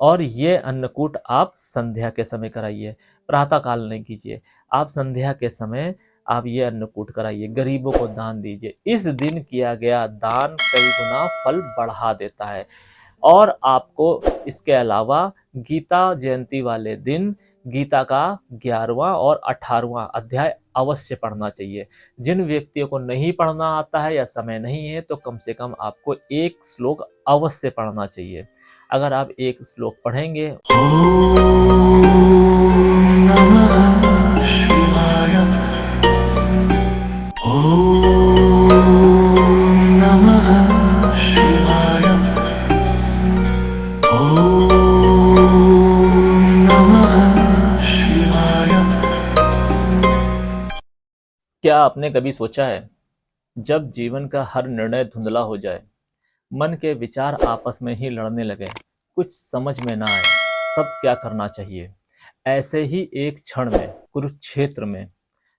और ये अन्नकूट आप संध्या के समय कराइए, प्रातः काल नहीं कीजिए। आप संध्या के समय आप ये अन्नकूट कराइए, गरीबों को दान दीजिए। इस दिन किया गया दान कई गुना फल बढ़ा देता है। और आपको इसके अलावा गीता जयंती वाले दिन गीता का 11वां और 18वां अध्याय अवश्य पढ़ना चाहिए। जिन व्यक्तियों को नहीं पढ़ना आता है या समय नहीं है तो कम से कम आपको एक श्लोक अवश्य पढ़ना चाहिए। अगर आप एक श्लोक पढ़ेंगे क्या आपने कभी सोचा है, जब जीवन का हर निर्णय धुंधला हो जाए, मन के विचार आपस में ही लड़ने लगे, कुछ समझ में ना आए, तब क्या करना चाहिए? ऐसे ही एक क्षण में कुरुक्षेत्र में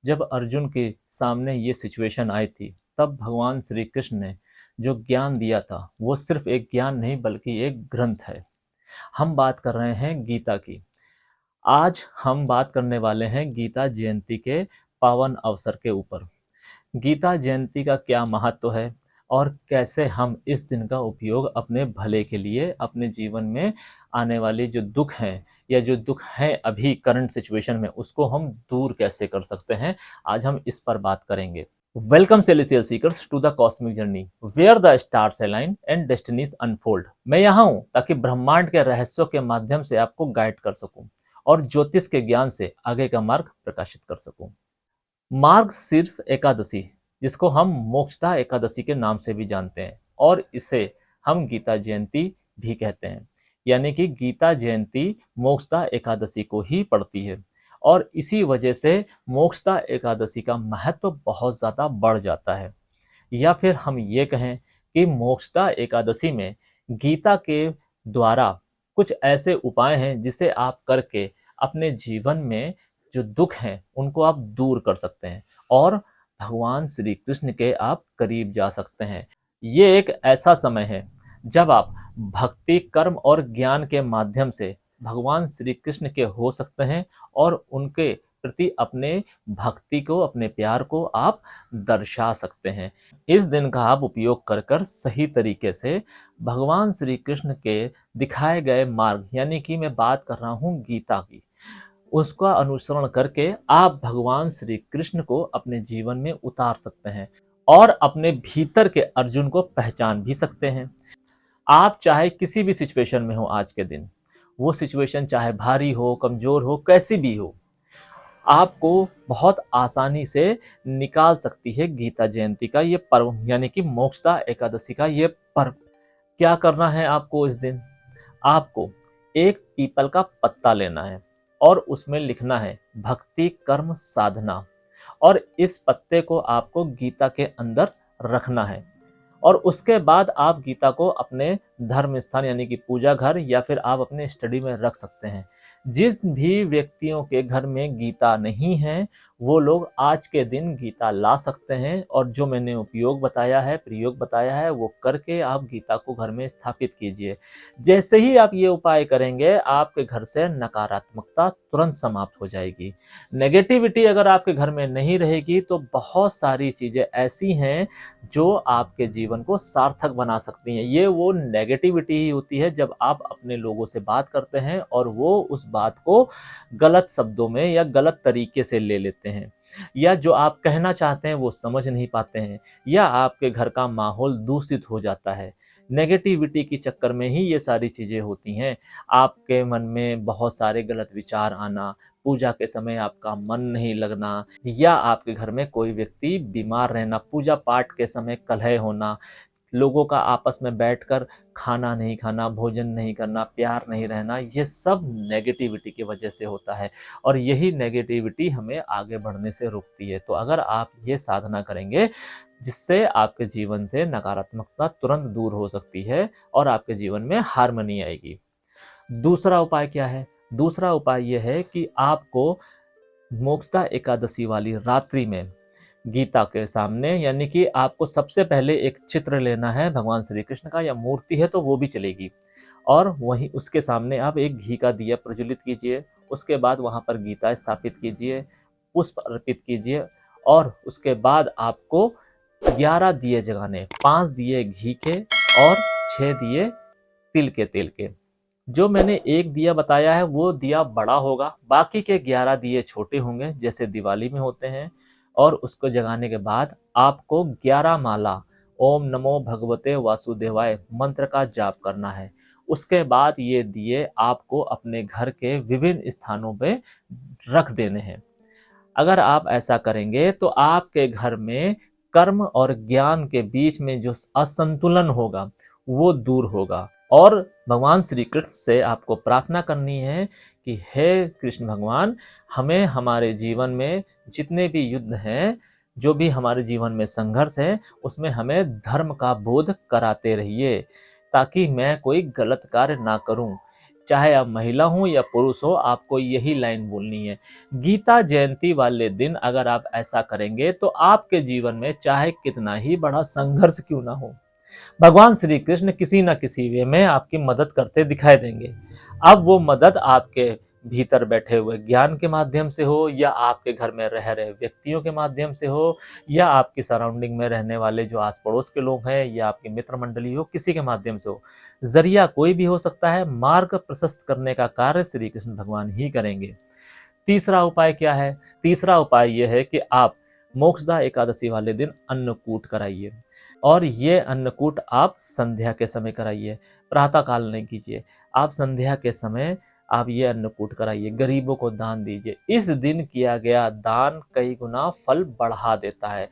जब अर्जुन के सामने ये सिचुएशन आई थी, तब भगवान श्री कृष्ण ने जो ज्ञान दिया था वो सिर्फ एक ज्ञान नहीं बल्कि एक ग्रंथ है। हम बात कर रहे हैं गीता की। आज हम बात करने वाले हैं गीता जयंती के पावन अवसर के ऊपर। गीता जयंती का क्या महत्व है और कैसे हम इस दिन का उपयोग अपने भले के लिए, अपने जीवन में आने वाली जो दुख हैं या जो दुख हैं अभी करंट सिचुएशन में, उसको हम दूर कैसे कर सकते हैं, आज हम इस पर बात करेंगे। Welcome celestial seekers to the cosmic journey where the stars align and destinies unfold. मैं यहाँ हूँ ताकि ब्रह्मांड के रहस्यों के माध्यम से आपको गाइड कर सकूं और ज्योतिष के ज्ञान से आगे का मार्ग प्रकाशित कर सकूं। मार्गशीर्ष एकादशी, जिसको हम मोक्षदा एकादशी के नाम से भी जानते हैं और इसे हम गीता जयंती भी कहते हैं, यानी कि गीता जयंती मोक्षदा एकादशी को ही पड़ती है और इसी वजह से मोक्षदा एकादशी का महत्व बहुत ज़्यादा बढ़ जाता है। या फिर हम ये कहें कि मोक्षदा एकादशी में गीता के द्वारा कुछ ऐसे उपाय हैं जिसे आप करके अपने जीवन में जो दुख हैं उनको आप दूर कर सकते हैं और भगवान श्री कृष्ण के आप करीब जा सकते हैं। ये एक ऐसा समय है जब आप भक्ति, कर्म और ज्ञान के माध्यम से भगवान श्री कृष्ण के हो सकते हैं और उनके प्रति अपने भक्ति को, अपने प्यार को आप दर्शा सकते हैं। इस दिन का आप उपयोग कर कर सही तरीके से भगवान श्री कृष्ण के दिखाए गए मार्ग, यानी कि मैं बात कर रहा हूँ गीता की, उसका अनुसरण करके आप भगवान श्री कृष्ण को अपने जीवन में उतार सकते हैं और अपने भीतर के अर्जुन को पहचान भी सकते हैं। आप चाहे किसी भी सिचुएशन में हो आज के दिन, वो सिचुएशन चाहे भारी हो, कमजोर हो, कैसी भी हो, आपको बहुत आसानी से निकाल सकती है गीता जयंती का ये पर्व, यानी कि मोक्षदा एकादशी का ये पर्व। क्या करना है आपको इस दिन? आपको एक पीपल का पत्ता लेना है और उसमें लिखना है भक्ति कर्म साधना, और इस पत्ते को आपको गीता के अंदर रखना है और उसके बाद आप गीता को अपने धर्म स्थान यानी कि पूजा घर या फिर आप अपने स्टडी में रख सकते हैं। जिस भी व्यक्तियों के घर में गीता नहीं है वो लोग आज के दिन गीता ला सकते हैं और जो मैंने उपयोग बताया है, प्रयोग बताया है, वो करके आप गीता को घर में स्थापित कीजिए। जैसे ही आप ये उपाय करेंगे आपके घर से नकारात्मकता तुरंत समाप्त हो जाएगी। नेगेटिविटी अगर आपके घर में नहीं रहेगी तो बहुत सारी चीज़ें ऐसी हैं जो आपके जीवन को सार्थक बना सकती हैं। ये वो नेगेटिविटी ही होती है जब आप अपने लोगों से बात करते हैं और वो उस बात को गलत शब्दों में या गलत तरीके से ले लेते हैं, या जो आप कहना चाहते हैं वो समझ नहीं पाते हैं, या आपके घर का माहौल दूषित हो जाता है। नेगेटिविटी के चक्कर में ही ये सारी चीज़ें होती हैं। आपके मन में बहुत सारे गलत विचार आना, पूजा के समय आपका मन नहीं लगना, या आपके घर में कोई व्यक्ति बीमार रहना, पूजा पाठ के समय कलह होना, लोगों का आपस में बैठकर खाना नहीं खाना, भोजन नहीं करना, प्यार नहीं रहना, ये सब नेगेटिविटी की वजह से होता है और यही नेगेटिविटी हमें आगे बढ़ने से रोकती है। तो अगर आप ये साधना करेंगे जिससे आपके जीवन से नकारात्मकता तुरंत दूर हो सकती है और आपके जीवन में हार्मनी आएगी। दूसरा उपाय क्या है? दूसरा उपाय यह है कि आपको मोक्षदा एकादशी वाली रात्रि में गीता के सामने, यानी कि आपको सबसे पहले एक चित्र लेना है भगवान श्री कृष्ण का, या मूर्ति है तो वो भी चलेगी, और वहीं उसके सामने आप एक घी का दिया प्रज्वलित कीजिए। उसके बाद वहाँ पर गीता स्थापित कीजिए, पुष्प अर्पित कीजिए और उसके बाद आपको 11 दिए जगाने, 5 दिए घी के और 6 दिए तिल के तेल के। जो मैंने एक दिया बताया है वो दिया बड़ा होगा, बाकी के 11 दिए छोटे होंगे जैसे दिवाली में होते हैं। और उसको जगाने के बाद आपको 11 माला ओम नमो भगवते वासुदेवाय मंत्र का जाप करना है। उसके बाद ये दिए आपको अपने घर के विभिन्न स्थानों पे रख देने हैं। अगर आप ऐसा करेंगे तो आपके घर में कर्म और ज्ञान के बीच में जो असंतुलन होगा वो दूर होगा। और भगवान श्री कृष्ण से आपको प्रार्थना करनी है कि हे कृष्ण भगवान, हमें हमारे जीवन में जितने भी युद्ध हैं, जो भी हमारे जीवन में संघर्ष है, उसमें हमें धर्म का बोध कराते रहिए ताकि मैं कोई गलत कार्य ना करूं। चाहे आप महिला हो या पुरुष हो, आपको यही लाइन बोलनी है। गीता जयंती वाले दिन अगर आप ऐसा करेंगे तो आपके जीवन में चाहे कितना ही बड़ा संघर्ष क्यों ना हो, भगवान श्री कृष्ण किसी न किसी वे में आपकी मदद करते दिखाई देंगे। अब वो मदद आपके भीतर बैठे हुए ज्ञान के माध्यम से हो, या आपके घर में रह रहे व्यक्तियों के माध्यम से हो, या आपकी सराउंडिंग में रहने वाले जो आस पड़ोस के लोग हैं, या आपकी मित्र मंडली हो, किसी के माध्यम से हो। जरिया कोई भी हो सकता है, मार्ग प्रशस्त करने का कार्य श्री कृष्ण भगवान ही करेंगे। तीसरा उपाय क्या है? तीसरा उपाय यह है कि आप मोक्षदा एकादशी वाले दिन अन्नकूट कराइए। और ये अन्नकूट आप संध्या के समय कराइए, प्रातः काल नहीं कीजिए। आप संध्या के समय आप ये अन्नकूट कराइए, गरीबों को दान दीजिए। इस दिन किया गया दान कई गुना फल बढ़ा देता है।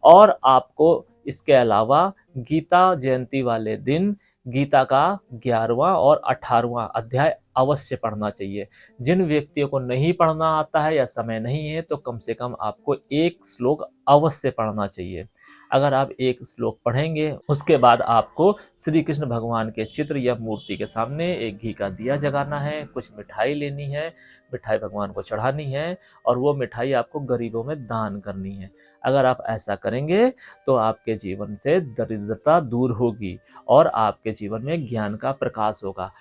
और आपको इसके अलावा गीता जयंती वाले दिन गीता का 11वां और 18वां अध्याय अवश्य पढ़ना चाहिए। जिन व्यक्तियों को नहीं पढ़ना आता है या समय नहीं है तो कम से कम आपको एक श्लोक अवश्य पढ़ना चाहिए। अगर आप एक श्लोक पढ़ेंगे उसके बाद आपको श्री कृष्ण भगवान के चित्र या मूर्ति के सामने एक घी का दिया जगाना है, कुछ मिठाई लेनी है, मिठाई भगवान को चढ़ानी है और वो मिठाई आपको गरीबों में दान करनी है। अगर आप ऐसा करेंगे तो आपके जीवन से दरिद्रता दूर होगी और आपके जीवन में ज्ञान का प्रकाश होगा।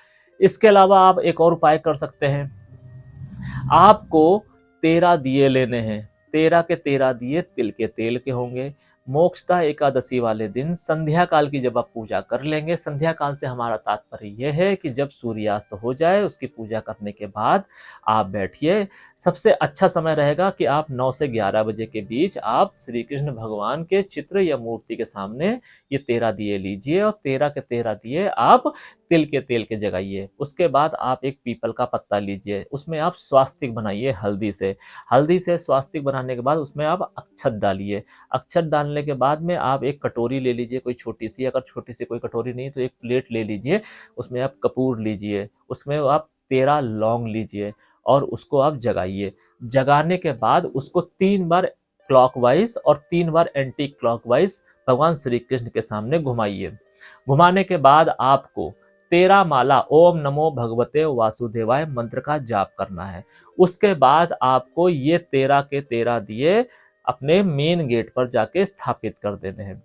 इसके अलावा आप एक और उपाय कर सकते हैं। आपको 13 दिए लेने हैं। 13 के 13 दिए तिल के तेल के होंगे। मोक्षदा एकादशी वाले दिन संध्या काल की जब आप पूजा कर लेंगे, संध्या काल से हमारा तात्पर्य यह है कि जब सूर्यास्त हो जाए उसकी पूजा करने के बाद आप बैठिए। सबसे अच्छा समय रहेगा कि आप 9 से 11 बजे के बीच आप श्री कृष्ण भगवान के चित्र या मूर्ति के सामने ये 13 दिए लीजिए और 13 के 13 दिए आप तिल के तेल के जगाइए। उसके बाद आप एक पीपल का पत्ता लीजिए, उसमें आप स्वास्तिक बनाइए हल्दी से स्वास्तिक बनाने के बाद उसमें आप अक्षत डालिए। अक्षत डालने के बाद में आप एक कटोरी ले लीजिए, कोई छोटी सी, अगर छोटी सी कोई कटोरी नहीं तो एक प्लेट ले लीजिए, उसमें आप कपूर लीजिए, उसमें आप 13 लौंग लीजिए और उसको आप जगाइए। जगाने के बाद उसको 3 बार क्लॉकवाइज और 3 बार एंटी क्लॉकवाइज भगवान श्री कृष्ण के सामने घुमाइए। घुमाने के बाद आपको 13 माला ओम नमो भगवते वासुदेवाय मंत्र का जाप करना है। उसके बाद आपको ये 13 के 13 दिए अपने मेन गेट पर जाके स्थापित कर देने हैं।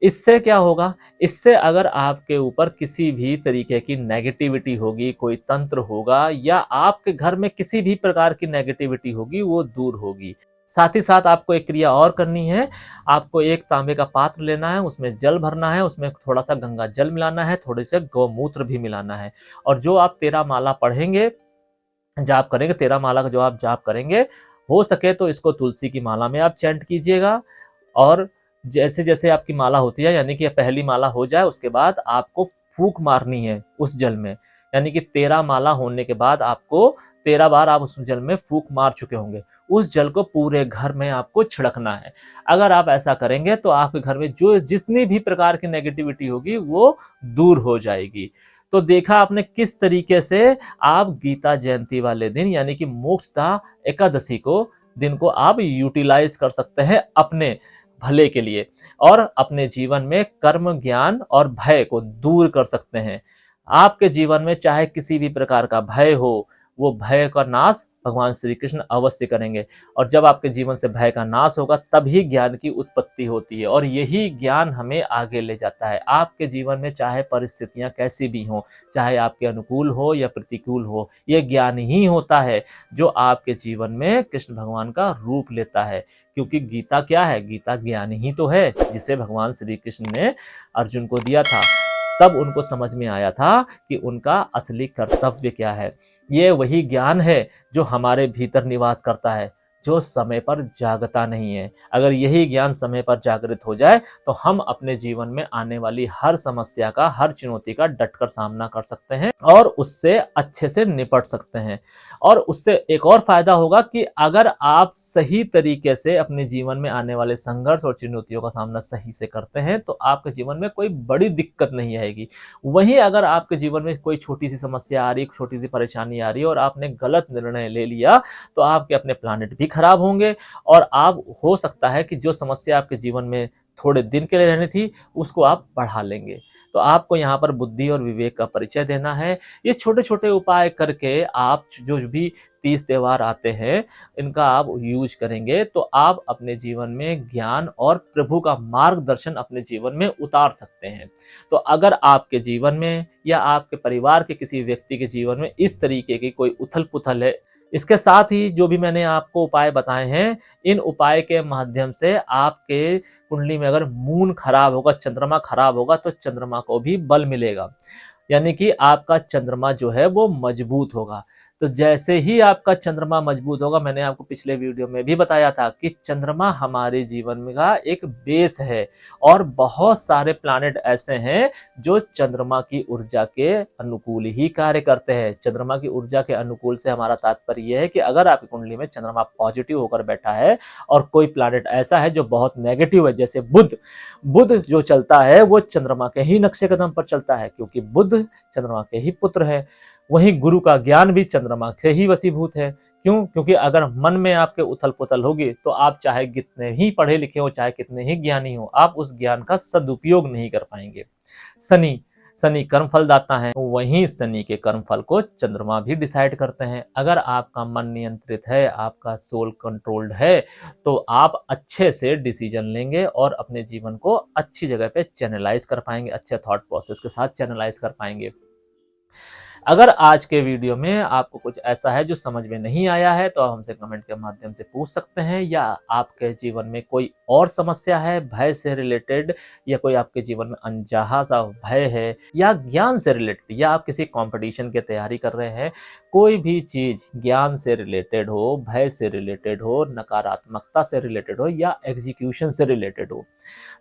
इससे क्या होगा? इससे अगर आपके ऊपर किसी भी तरीके की नेगेटिविटी होगी, कोई तंत्र होगा या आपके घर में किसी भी प्रकार की नेगेटिविटी होगी, वो दूर होगी। साथ ही साथ आपको एक क्रिया और करनी है। आपको एक तांबे का पात्र लेना है, उसमें जल भरना है, उसमें थोड़ा सा गंगा जल मिलाना है, थोड़े से गौमूत्र भी मिलाना है। और जो आप 13 माला पढ़ेंगे, जाप करेंगे, 13 माला का जो आप जाप करेंगे, हो सके तो इसको तुलसी की माला में आप चैंट कीजिएगा। और जैसे जैसे आपकी माला होती है, यानी कि पहली माला हो जाए उसके बाद आपको फूंक मारनी है उस जल में। यानी कि 13 माला होने के बाद आपको 13 बार आप उस जल में फूंक मार चुके होंगे। उस जल को पूरे घर में आपको छिड़कना है। अगर आप ऐसा करेंगे तो आपके घर में जो जितनी भी प्रकार की नेगेटिविटी होगी वो दूर हो जाएगी। तो देखा आपने किस तरीके से आप गीता जयंती वाले दिन यानी कि मोक्षदा एकादशी को दिन को आप यूटिलाइज कर सकते हैं अपने भले के लिए और अपने जीवन में कर्म, ज्ञान और भय को दूर कर सकते हैं। आपके जीवन में चाहे किसी भी प्रकार का भय हो, वो भय का नाश भगवान श्री कृष्ण अवश्य करेंगे। और जब आपके जीवन से भय का नाश होगा तभी ज्ञान की उत्पत्ति होती है, और यही ज्ञान हमें आगे ले जाता है। आपके जीवन में चाहे परिस्थितियां कैसी भी हों, चाहे आपके अनुकूल हो या प्रतिकूल हो, ये ज्ञान ही होता है जो आपके जीवन में कृष्ण भगवान का रूप लेता है। क्योंकि गीता क्या है? गीता ज्ञान ही तो है, जिसे भगवान श्री कृष्ण ने अर्जुन को दिया था। तब उनको समझ में आया था कि उनका असली कर्तव्य क्या है। ये वही ज्ञान है जो हमारे भीतर निवास करता है, जो समय पर जागता नहीं है। अगर यही ज्ञान समय पर जागृत हो जाए तो हम अपने जीवन में आने वाली हर समस्या का, हर चुनौती का डटकर सामना कर सकते हैं और उससे अच्छे से निपट सकते हैं। और उससे एक और फायदा होगा कि अगर आप सही तरीके से अपने जीवन में आने वाले संघर्ष और चुनौतियों का सामना सही से करते हैं तो आपके जीवन में कोई बड़ी दिक्कत नहीं आएगी। वहीं अगर आपके जीवन में कोई छोटी सी समस्या आ रही, छोटी सी परेशानी आ रही है और आपने गलत निर्णय ले लिया, तो आपके अपने प्लानेट भी खराब होंगे, और आप, हो सकता है कि जो समस्या आपके जीवन में थोड़े दिन के लिए रहनी थी उसको आप बढ़ा लेंगे। तो आपको यहाँ पर बुद्धि और विवेक का परिचय देना है। ये छोटे छोटे उपाय करके आप जो भी 30 त्योहार आते हैं इनका आप यूज करेंगे तो आप अपने जीवन में ज्ञान और प्रभु का मार्गदर्शन अपने जीवन में उतार सकते हैं। तो अगर आपके जीवन में या आपके परिवार के किसी व्यक्ति के जीवन में इस तरीके की कोई उथल पुथल है, इसके साथ ही जो भी मैंने आपको उपाय बताए हैं, इन उपाय के माध्यम से आपके कुंडली में अगर मून खराब होगा, चंद्रमा खराब होगा, तो चंद्रमा को भी बल मिलेगा, यानी कि आपका चंद्रमा जो है वो मजबूत होगा। तो जैसे ही आपका चंद्रमा मजबूत होगा, मैंने आपको पिछले वीडियो में भी बताया था कि चंद्रमा हमारे जीवन में का एक बेस है, और बहुत सारे प्लैनेट ऐसे हैं जो चंद्रमा की ऊर्जा के अनुकूल ही कार्य करते हैं। चंद्रमा की ऊर्जा के अनुकूल से हमारा तात्पर्य यह है कि अगर आपकी कुंडली में चंद्रमा पॉजिटिव होकर बैठा है और कोई प्लैनेट ऐसा है जो बहुत नेगेटिव है, जैसे बुध, बुध जो चलता है वो चंद्रमा के ही नक्शे कदम पर चलता है, क्योंकि बुध चंद्रमा के ही पुत्र है। वहीं गुरु का ज्ञान भी चंद्रमा से ही वसीभूत है। क्यों? क्योंकि अगर मन में आपके उथल पुथल होगी तो आप चाहे कितने ही पढ़े लिखे हो, चाहे कितने ही ज्ञानी हो, आप उस ज्ञान का सदुपयोग नहीं कर पाएंगे। शनि, शनि कर्मफल दाता है, वहीं शनि के कर्मफल को चंद्रमा भी डिसाइड करते हैं। अगर आपका मन नियंत्रित है, आपका सोल कंट्रोल्ड है, तो आप अच्छे से डिसीजन लेंगे और अपने जीवन को अच्छी जगह पे चैनलाइज कर पाएंगे, अच्छे थॉट प्रोसेस के साथ चैनलाइज कर पाएंगे। अगर आज के वीडियो में आपको कुछ ऐसा है जो समझ में नहीं आया है तो आप हमसे कमेंट के माध्यम से पूछ सकते हैं, या आपके जीवन में कोई और समस्या है भय से रिलेटेड, या कोई आपके जीवन में अनचाहा सा भय है, या ज्ञान से रिलेटेड, या आप किसी कंपटीशन की तैयारी कर रहे हैं, कोई भी चीज ज्ञान से रिलेटेड हो, भय से रिलेटेड हो, नकारात्मकता से रिलेटेड हो, या एग्जीक्यूशन से रिलेटेड हो,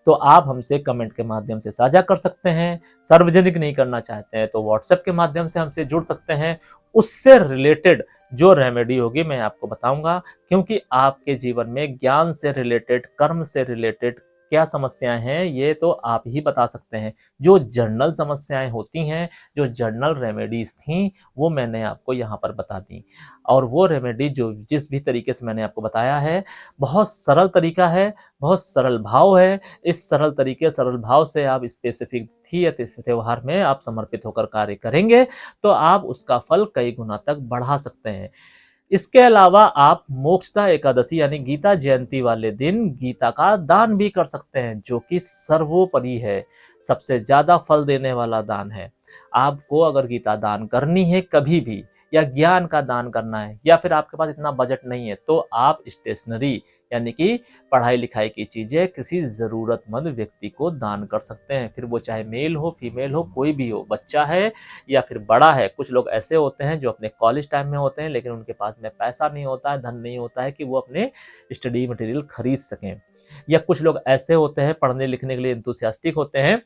तो आप हमसे कमेंट के माध्यम से साझा कर सकते हैं। सार्वजनिक नहीं करना चाहते हैं तो व्हाट्सएप के माध्यम से हमसे जुड़ सकते हैं। उससे रिलेटेड जो रेमेडी होगी मैं आपको बताऊंगा, क्योंकि आपके जीवन में ज्ञान से रिलेटेड, कर्म से रिलेटेड क्या समस्याएं हैं ये तो आप ही बता सकते हैं। जो जर्नल समस्याएं होती हैं, जो जर्नल रेमेडीज थी, वो मैंने आपको यहाँ पर बता दी, और वो रेमेडी जो जिस भी तरीके से मैंने आपको बताया है, बहुत सरल तरीका है, बहुत सरल भाव है। इस सरल तरीके, सरल भाव से आप स्पेसिफिक तिथि या त्योहार में आप समर्पित होकर कार्य करेंगे तो आप उसका फल कई गुना तक बढ़ा सकते हैं। इसके अलावा आप मोक्षदा एकादशी यानी गीता जयंती वाले दिन गीता का दान भी कर सकते हैं, जो कि सर्वोपरि है, सबसे ज्यादा फल देने वाला दान है। आपको अगर गीता दान करनी है कभी भी, या ज्ञान का दान करना है, या फिर आपके पास इतना बजट नहीं है, तो आप स्टेशनरी यानी कि पढ़ाई लिखाई की चीजें किसी जरूरतमंद व्यक्ति को दान कर सकते हैं। फिर वो चाहे मेल हो, फीमेल हो, कोई भी हो, बच्चा है या फिर बड़ा है। कुछ लोग ऐसे होते हैं जो अपने कॉलेज टाइम में होते हैं लेकिन उनके पास में पैसा नहीं होता है, धन नहीं होता है कि वो अपने स्टडी मटेरियल खरीद सकें। या कुछ लोग ऐसे होते हैं पढ़ने लिखने के लिए इंथुसियास्टिक होते हैं,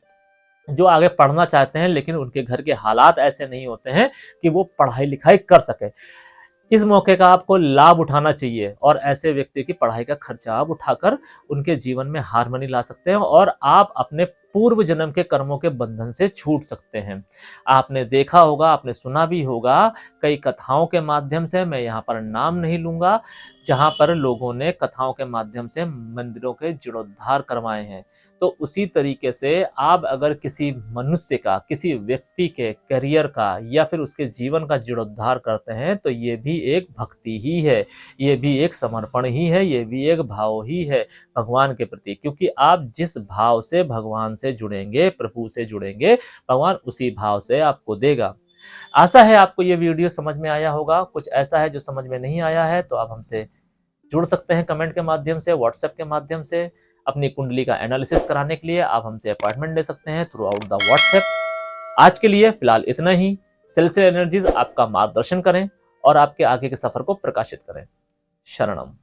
जो आगे पढ़ना चाहते हैं लेकिन उनके घर के हालात ऐसे नहीं होते हैं कि वो पढ़ाई लिखाई कर सके। इस मौके का आपको लाभ उठाना चाहिए और ऐसे व्यक्ति की पढ़ाई का खर्चा आप उठाकर उनके जीवन में हार्मनी ला सकते हैं, और आप अपने पूर्व जन्म के कर्मों के बंधन से छूट सकते हैं। आपने देखा होगा, आपने सुना भी होगा कई कथाओं के माध्यम से, मैं यहाँ पर नाम नहीं लूंगा, जहां पर लोगों ने कथाओं के माध्यम से मंदिरों के जीर्णोद्धार करवाए हैं। तो उसी तरीके से आप अगर किसी मनुष्य का, किसी व्यक्ति के करियर का या फिर उसके जीवन का जीर्णोद्धार करते हैं तो ये भी एक भक्ति ही है, ये भी एक समर्पण ही है, ये भी एक भाव ही है भगवान के प्रति। क्योंकि आप जिस भाव से भगवान से जुड़ेंगे, प्रभु से जुड़ेंगे, भगवान उसी भाव से आपको देगा। आशा है आपको ये वीडियो समझ में आया होगा। कुछ ऐसा है जो समझ में नहीं आया है तो आप हमसे जुड़ सकते हैं कमेंट के माध्यम से, व्हाट्सएप के माध्यम से। अपनी कुंडली का एनालिसिस कराने के लिए आप हमसे अपॉइंटमेंट ले सकते हैं थ्रू आउट द व्हाट्सएप। आज के लिए फिलहाल इतना ही। सेल्सियल एनर्जीज आपका मार्गदर्शन करें और आपके आगे के सफर को प्रकाशित करें। शरणम।